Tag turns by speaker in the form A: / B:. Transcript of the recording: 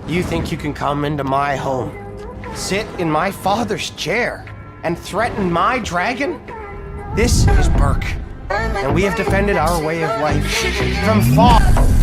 A: You think you can come into my home, sit in my father's chair, and threaten my dragon? This is Burke, and we have defended our way of life from far.